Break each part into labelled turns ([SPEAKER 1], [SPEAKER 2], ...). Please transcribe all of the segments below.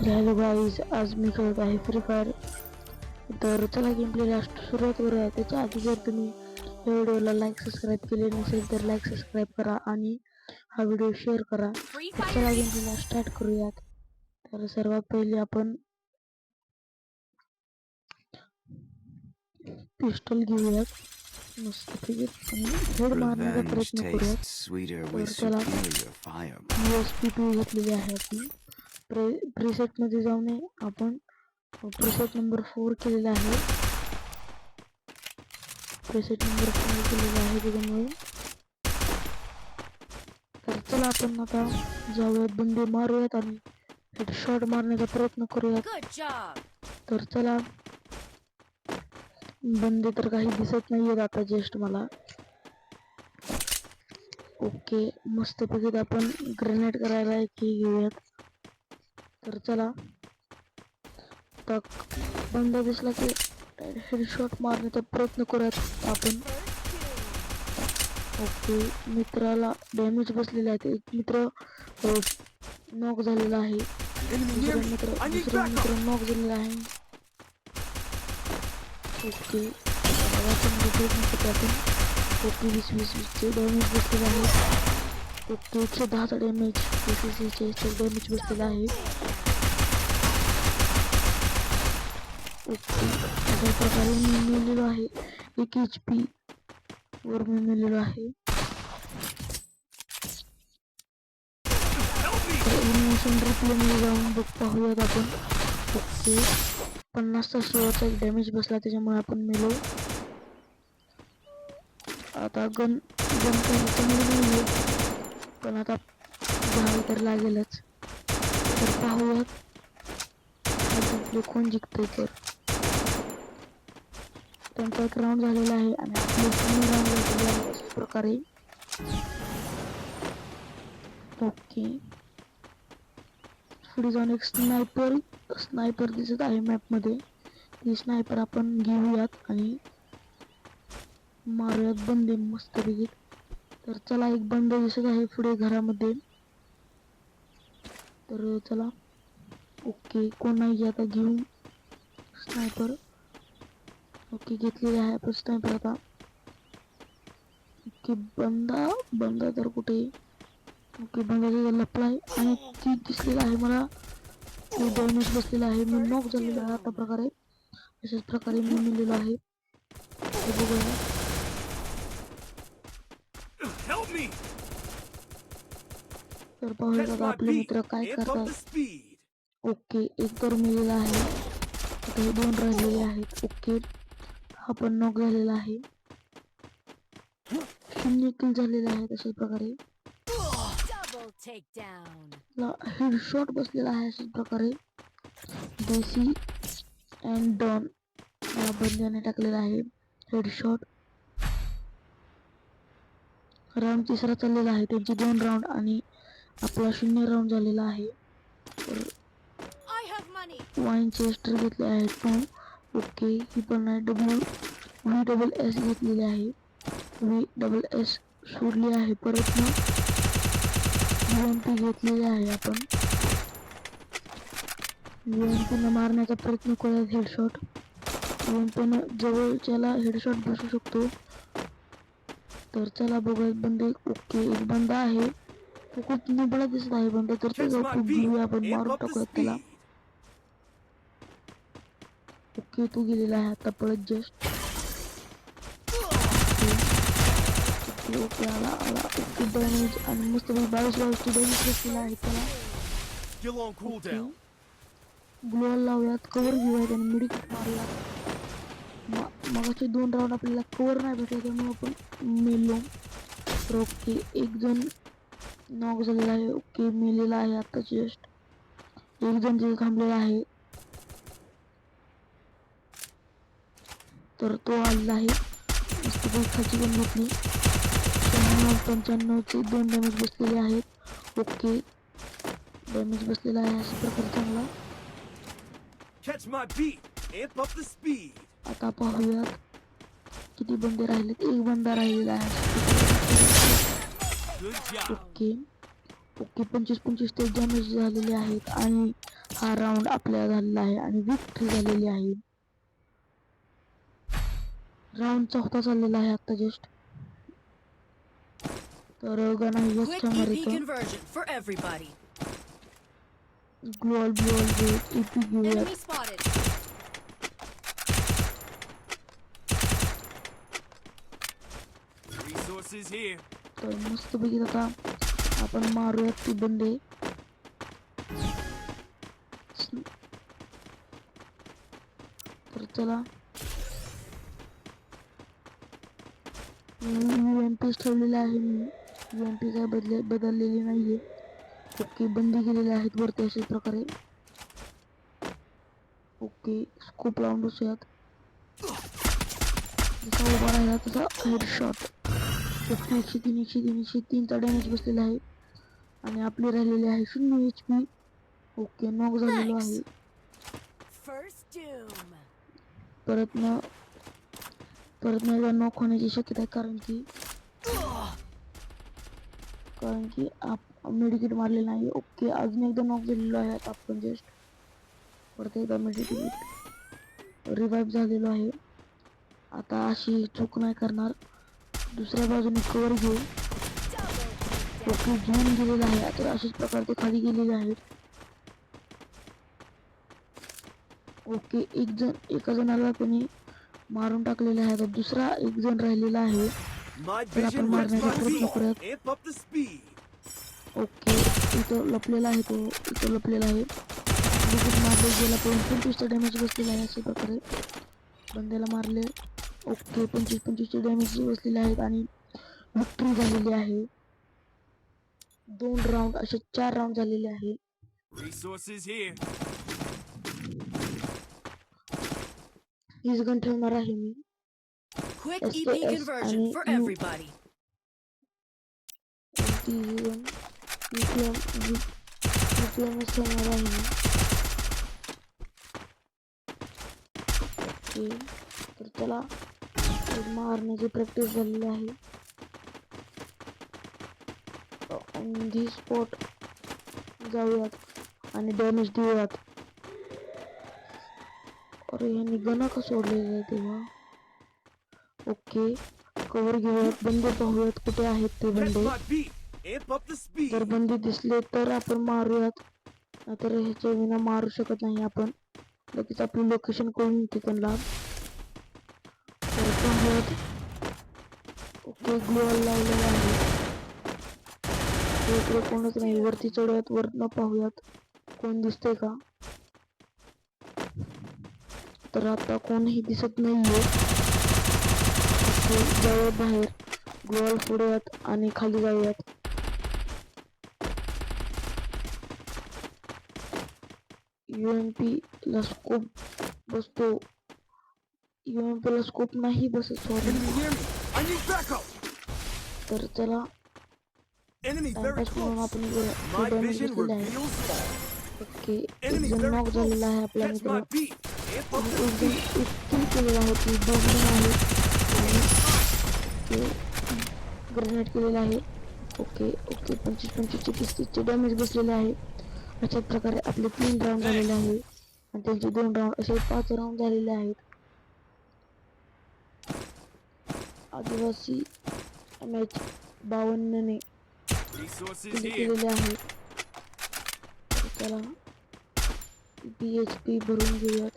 [SPEAKER 1] Hello guys, आज मी खेळत आहे फ्री फायर. तर चला गेम प्लेला सुरुवात करूया. त्याच्या आधी जर तुम्ही या व्हिडिओला लाईक सबस्क्राईब केले नसेल तर लाईक सबस्क्राईब करा आणि हा व्हिडिओ शेअर करा. तर चला गेम प्लेला स्टार्ट करूयात. तर सर्वात पहिले आपण पिस्टल घेऊयात मस्तपैकी आणि हेड मारण्याचा प्रयत्न करूयात. तर चला USP2 घेतलेली आहे आपण. प्रीसेट मध्ये जाऊन आपण प्रीसेट नंबर 4 केलेला आहे. प्रीसेट नंबर 4 केलेला आहे त्याच्यामुळे. तर चला आपण आता जाऊयात, बंदे मारूयात आणि हेडशॉट मारण्याचा प्रयत्न करूयात. तर चला, बंदे तर काही दिसत नाहीयेत आता जस्ट मला. ओके, मस्तपैकी आपण ग्रेनेड करायला एक घेऊयात. तर चला, आता बंदा दिसला की हेडशॉट मारण्याचा प्रयत्न करूयात आपण. ओके, मित्राला डॅमेज बसलेला आहे. एक मित्र नॉक झालेला आहे. दुसरा मित्र नॉक झालेला आहे. ओके, आपण ओके 20-20 डॅमेज बसलेला आहे. ओके, 110चा डॅमेज, 140 डॅमेज बसलेला आहे. ओके, अशा प्रकारे मी मिळलेलो आहे. 1 HP वर मी मिळलेलो आहे. एलिमिनेशन रिप्ले मध्ये जाऊन पाहूयात आपण. ओके, 50चा शेवटचा एक डॅमेज बसला त्याच्यामुळे आपण मिळलो. आता गन काही चांगली नाहीये, पण आता घ्यावी तर लागेलच. तर पाहूयात आपले कोण जिंकतोय. तर त्यांचा एक राऊंड झालेला आहे आणि आपले 3 राऊंड झालेले आहे अशाच प्रकारे. ओके, पुढे जाऊन एक स्नायपर दिसत आहे मॅप मध्ये. ती स्नायपर आपण घेऊयात आणि मारूयात बंदे मस्तपैकी. तर चला, एक बंद दिसत आहे पुढे घरामध्ये. तर चला, ओके, कोण नाही आता घेऊन स्नायपर. ओके, घेतलेले आहे आपण स्नायपर आता. ओके, बंदा तर कुठे? ओके, बंदा लपलाय आणि ती दिसलेला आहे मला. डॅमेज बसलेला आहे, मी नॉक झालेला आहे. आता प्रकारे अशाच प्रकारे मी मिळलेलो आहे. तर पाहूयात आता आपले मित्र काय करतात. ओके, एक तर मिळलेला आहे. आता हे 2 राहिलेले आहेत. ओके, हा पण नॉक झालेला आहे. 0 किल झालेले आहेत अशाच प्रकारे. हेडशॉट बसलेला आहे अशाच प्रकारे. देसी अँड डॉन या बंद्याने टाकलेला आहे हेडशॉट. राऊंड 3रा चाललेला आहे, त्यांचे 2 राऊंड आणि आपला 0 राऊंड झालेला आहे. तर वाईन चेस्टर घेतले आहे 2. ओके, ही पण आहे. VSS घेतलेली आहे. VSS सोडली आहे. परत ना UMP घेतलेली आहे आपण. UMP न मारण्याचा प्रयत्न करूयात हेडशॉट. UMP न जवळच्याला हेडशॉट बसू शकतो. तर चला बघूयात बंदे. ओके, एक बंदा आहे, तो खूप निबळा दिसत आहे बंदा. तर त्याचा घेऊया आपण, मारून टाकूयात त्याला. ओके, तो गेलेला आहे आता पळत जस्ट. ओके, आला. ओके, डॅमेज आणि मस्त 22 डॅमेज बसलेला आहे त्याला. ग्लोअल लावूयात, कव्हर घेऊयात आणि मेडिकेट मारूयात. मगाचे 2 राऊंड आपल्याला कव्हर नाही भेटला त्यामुळे आपण मेलो. तर ओके, एक जण नॉक झालेला आहे. ओके, मेलेला आहे आता जस्ट. एक जण जे थांबलेला आहे तर तो आलेला आहे. मस्त खाची गन घेतली. 95चे 2 डॅमेज बसलेले आहेत. ओके, डॅमेज बसलेला आहे अशा प्रकारे चांगला. आता पाहूयात किती बंदे राहिलेत. एक बंदा राहिलेला आहे. ओके, ओके 25-25 ते डॅमेज झालेले आहेत आणि हा राऊंड आपल्याला झालेला आहे आणि विक्ट्री झालेली आहे. राऊंड चौथा चाललेला आहे आता जस्ट. तर गण आहे यशच्या मारित ग्लोअल EP घेऊयात. तर मस्त पैकी आता आपण मारूयात ती बंदे. तर चला UMP ठेवलेले आहे मी. UMP काय बदललेली नाहीये. ओके बंदी केलेले आहेत वरती अशाच प्रकारे. ओके स्कोप लावून बसूयात. जसा उभा राहिला तसा हेडशॉट. ओके 103 चा डॅमेज बसलेला आहे आणि आपले राहिलेले आहे 0 HP. ओके नॉक झालेलो आहे. परत एकदा नॉक होण्याची शक्यता आहे कारण की मेडिकेट मारले नाही. ओके अजून एकदा नॉक झालेलो आहे आता आपण जस्ट. परत एकदा मेडिकेट रिवाइव झालेलो आहे. आता अशी चूक नाही करणार. दुसऱ्या बाजूने कवर घेऊ. ओके घेऊन गेलेला आहे. आता अशाच प्रकारे ते खाली गेलेले आहेत. ओके एका जणाला कोणी मारून टाकलेला आहे. दुसरा एक जण राहिलेला आहे. तर आपण मारण्याचा प्रयत्न करूयात. ओके इथं लपलेला आहे तो. इथं लपलेला आहे. मारले गेला 25 डॅमेज बसलेला आहे. अशा प्रकारे बंद्याला मारले. ओके 25 डॅमेज बसलेले आहेत आणि विक्ट्री झालेली आहे. 2 राऊंड असे 4 राऊंड झालेले आहेत. हीच गन ठेवणार आहे मी. SKS आणि UPM ठेवणार आहे मी. ओके तर त्याला मारण्याची प्रॅक्टिस झालेली आहे. ऑन दी स्पॉट जाऊयात आणि डॅमेज देऊयात. अरे यांनी गणा का सोडलेला आहे तेव्हा. ओके कवर घेऊयात. बंदे पाहूयात कुठे आहेत ते बंदे. जर बंदे दिसले तर आपण मारूयात. नाहीतर ह्याच्या विना मारू शकत नाही आपण. लगेच आपली लोकेशन कळून येते त्यांना. ओके ग्लोअल लावलेला आहे. इकडे कोणच नाही. वरती चढूयात. वरनं पाहूयात कोण दिसतंय का. तर आता कोणही दिसत नाहीये. जाऊयात बाहेर. ग्लोअल फोडूयात आणि खाली जाऊयात. UMP ला स्कोप बसतो. UMP ला स्कोप नाही बसत. तर चला टाइमपास म्हणून आपण डॅमेज घेतलेला आहे. ओके एक जण नॉक झालेला आहे आपला मित्र. एक किल केलेला आहे. ती 2 जण आहेत आणि ग्रेनेड केलेला आहे. ओके 25 चे डॅमेज बसलेले आहे. अशाच प्रकारे आपले 3 राऊंड झालेले आहे आणि त्यांचे 2 राऊंड असे 5 राऊंड झालेले आहेत. आदिवासी मॅच 52 ने केलेले आहे. चला BHP भरून घेऊयात.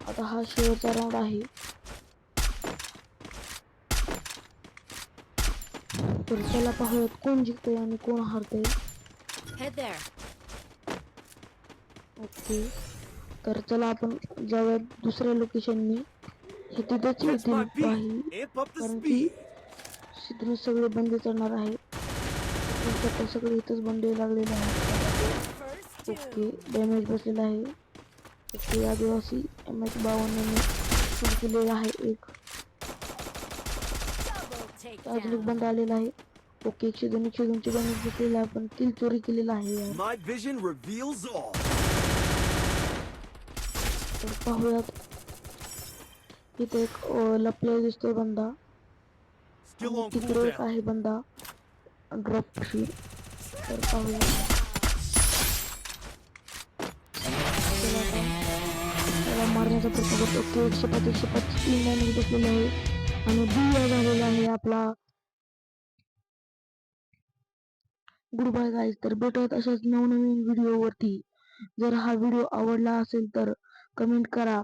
[SPEAKER 1] आता हा शेवटचा राऊंड आहे. तर चला पाहूयात कोण जिंकतोय आणि कोण हारतोय. ओके तर चला आपण जाऊयात दुसऱ्या लोकेशनने. हे तिथेच येतील काही कारण की शिद्रू सगळे बंदे चढणार आहे. सगळे इथंच बंदे लागलेले आहेत. ओके डॅमेज बसलेला आहे. ओके आदिवासी MH52 ने सुरू केलेला आहे. एक अजून एक बंद आलेला आहे. ओके 102 चे डॅमेज बसलेला आहे. पण किल चोरी केलेला आहे. तर पाहूयात इथे एक लपलेला दिसतोय बंदा. तिकडे एक आहे बंदा. ड्रॉप शी तर पाहूया. त्याला मारण्याचा प्रयत्न करतो. ओके 105 3 डॅमेज बसलेले आहे आणि बिया झालेला आहे आपला. Good bye guys. तर भेटत अशाच नवनवीन व्हिडिओवरती. जर हा व्हिडिओ आवडला असेल तर कमेंट करा.